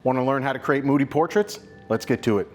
Want to learn how to create moody portraits? Let's get to it.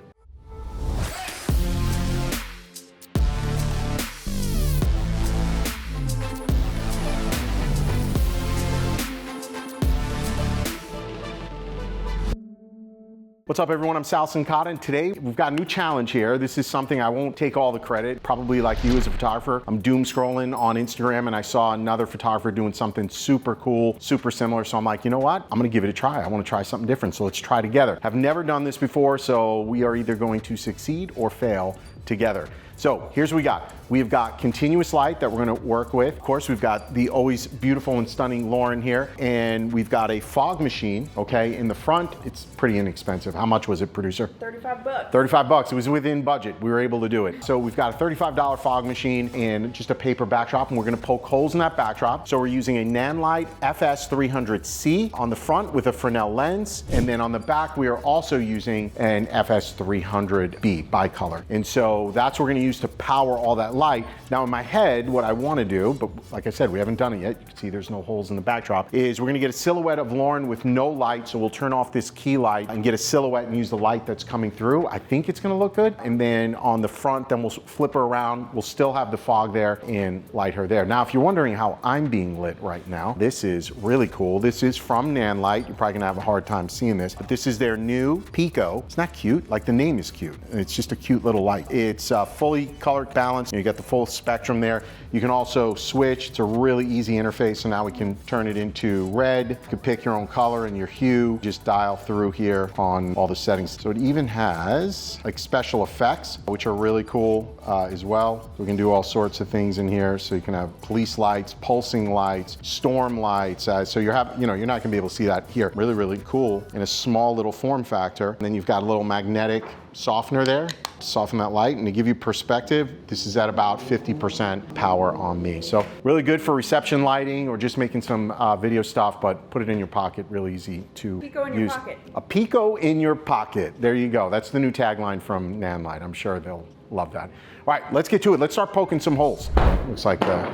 What's up everyone, I'm Sal Sincata, and today we've got a new challenge here. This is something I won't take all the credit, probably like you as a photographer. I'm doom scrolling on Instagram and I saw another photographer doing something super cool, super similar. So I'm like, you know what? I'm gonna give it a try. I wanna try something different, so let's try together. I've never done this before, so we are either going to succeed or fail together. So here's what we got. We've got continuous light that we're gonna work with. Of course, we've got the always beautiful and stunning Lauren here, and we've got a fog machine, okay? In the front, it's pretty inexpensive. How much was it, producer? 35 bucks. 35 bucks, it was within budget. We were able to do it. So we've got a $35 fog machine and just a paper backdrop, and we're gonna poke holes in that backdrop. So we're using a Nanlite FS300C on the front with a Fresnel lens, and then on the back, we are also using an FS300B bicolor. And so that's what we're gonna use to power all that light. Now in my head, what I wanna do, but like I said, we haven't done it yet, you can see there's no holes in the backdrop, is we're gonna get a silhouette of Lauren with no light, so we'll turn off this key light and get a silhouette and use the light that's coming through. I think it's gonna look good. And then on the front, then we'll flip her around, we'll still have the fog there and light her there. Now, if you're wondering how I'm being lit right now, this is really cool. This is from Nanlite. You're probably gonna have a hard time seeing this, but this is their new Pico. It's not cute, like the name is cute. It's just a cute little light. It's fully color balanced. You got the full spectrum there. You can also switch. It's a really easy interface. So now we can turn it into red. You can pick your own color and your hue. Just dial through here on all the settings. So it even has like special effects, which are really cool as well. We can do all sorts of things in here. So you can have police lights, pulsing lights, storm lights. So you're not gonna be able to see that here. Really, really cool in a small little form factor. And then you've got a little magnetic softener there to soften that light, and to give you perspective, this is at about 50% power on me. So really good for reception lighting or just making some video stuff, but put it in your pocket, really easy to Pico in use. your pocket. A Pico in your pocket. There you go. That's the new tagline from Nanlite. I'm sure they'll love that. All right, let's get to it. Let's start poking some holes. Looks like the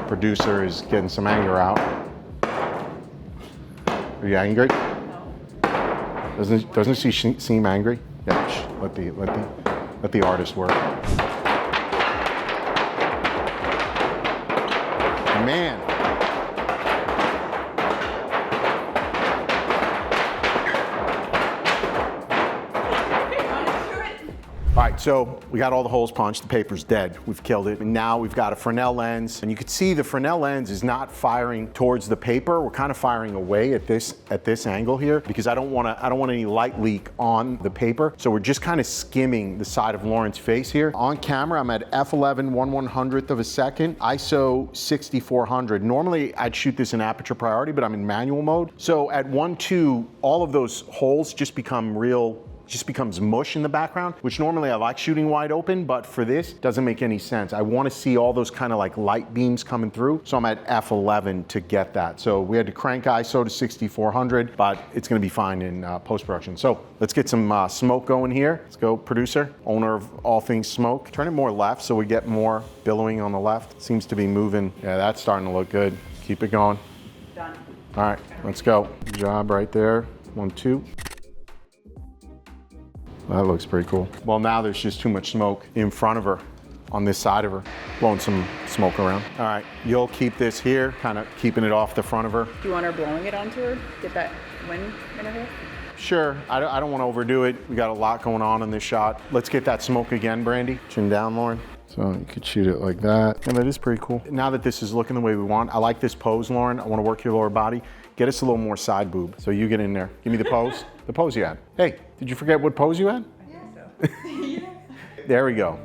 producer is getting some anger out. Are you angry? Doesn't she seem angry? Yeah, let the artist work. Man. All right, so we got all the holes punched, the paper's dead, we've killed it. And now we've got a Fresnel lens, and you can see the Fresnel lens is not firing towards the paper. We're kind of firing away at this angle here, because I don't want any light leak on the paper. So we're just kind of skimming the side of Lauren's face here. On camera, I'm at f11 1/100th of a second, ISO 6400. Normally I'd shoot this in aperture priority, but I'm in manual mode. So at 1.2, all of those holes just becomes mush in the background, which normally I like shooting wide open, but for this, doesn't make any sense. I wanna see all those kind of like light beams coming through, so I'm at f11 to get that. So we had to crank ISO to 6400, but it's gonna be fine in post-production. So let's get some smoke going here. Let's go, producer, owner of all things smoke. Turn it more left so we get more billowing on the left. Seems to be moving. Yeah, that's starting to look good. Keep it going. Done. All right, let's go. Good job right there. 1, 2. That looks pretty cool. Well, now there's just too much smoke in front of her, on this side of her, blowing some smoke around. All right, you'll keep this here, kind of keeping it off the front of her. Do you want her blowing it onto her? Get that wind in her hair? Sure, I don't want to overdo it. We got a lot going on in this shot. Let's get that smoke again, Brandy. Chin down, Lauren. So you could shoot it like that. And that is pretty cool. Now that this is looking the way we want, I like this pose, Lauren. I want to work your lower body. Get us a little more side boob. So you get in there. Give me the pose. The pose you had. Hey, did you forget what pose you had? Yeah, so. Yeah. There we go.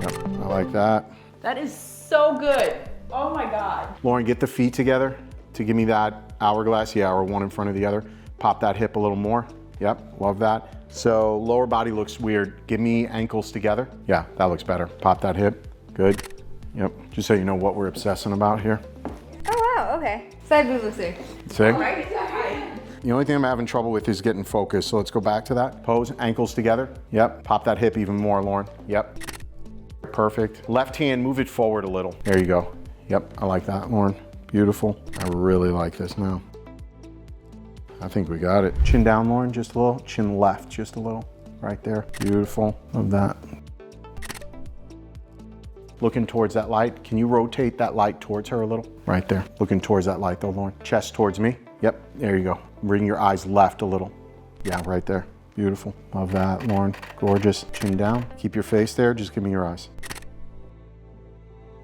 Yep, I like that. That is so good. Oh my God. Lauren, get the feet together to give me that hourglass. Yeah, or one in front of the other. Pop that hip a little more. Yep, love that. So lower body looks weird. Give me ankles together. Yeah, that looks better. Pop that hip. Good. Yep, just so you know what we're obsessing about here. Oh wow, okay. Side boob looks sick. See? All right. The only thing I'm having trouble with is getting focused. So let's go back to that. Pose, ankles together. Yep, pop that hip even more, Lauren. Yep. Perfect. Left hand, move it forward a little. There you go. Yep, I like that, Lauren. Beautiful. I really like this now. I think we got it. Chin down, Lauren, just a little. Chin left, just a little. Right there. Beautiful. Love that. Looking towards that light. Can you rotate that light towards her a little? Right there. Looking towards that light though, Lauren. Chest towards me. Yep, there you go. Bring your eyes left a little. Yeah, right there. Beautiful. Love that, Lauren. Gorgeous. Chin down. Keep your face there. Just give me your eyes.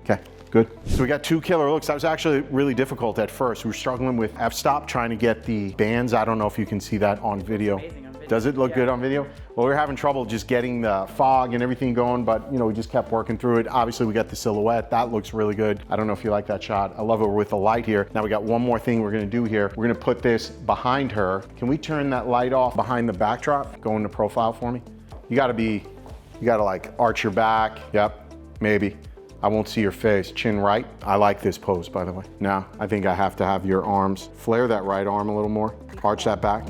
Okay, good. So we got 2 killer looks. That was actually really difficult at first. We were struggling with f-stop, trying to get the bands. I don't know if you can see that on video. Amazing on video. Does it look good on video? Well, we were having trouble just getting the fog and everything going, but you know, we just kept working through it. Obviously, we got the silhouette. That looks really good. I don't know if you like that shot. I love it with the light here. Now we got one more thing we're gonna do here. We're gonna put this behind her. Can we turn that light off behind the backdrop? Go into profile for me. You gotta like arch your back. Yep, maybe. I won't see your face. Chin right. I like this pose, by the way. Now, I think I have to have your arms. Flare that right arm a little more. Arch that back.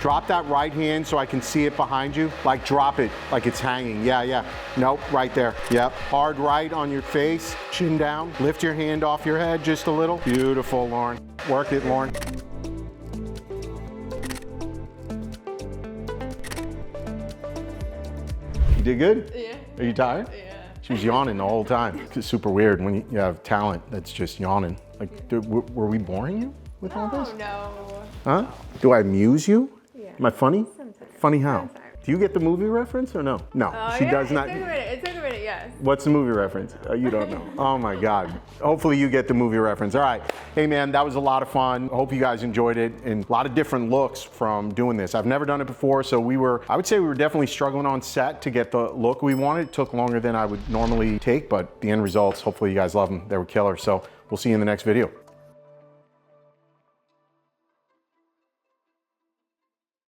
Drop that right hand so I can see it behind you. Like drop it, like it's hanging. Yeah, yeah. Nope, right there. Yep. Hard right on your face, chin down. Lift your hand off your head just a little. Beautiful, Lauren. Work it, Lauren. You did good? Yeah. Are you tired? Yeah. She was yawning the whole time. It's super weird when you have talent that's just yawning. Like, dude, were we boring you with all this? Oh, no. Huh? Do I amuse you? Yeah. Am I funny? Sometimes. Funny how? Sometimes. Do you get the movie reference or no? No, she Yeah, does not. It took a minute, yes. What's the movie reference? You don't know. Oh my God. Hopefully you get the movie reference. All right. Hey man, that was a lot of fun. Hope you guys enjoyed it, and a lot of different looks from doing this. I've never done it before, so I would say we were definitely struggling on set to get the look we wanted. It took longer than I would normally take, but the end results, hopefully you guys love them. They were killer. So we'll see you in the next video.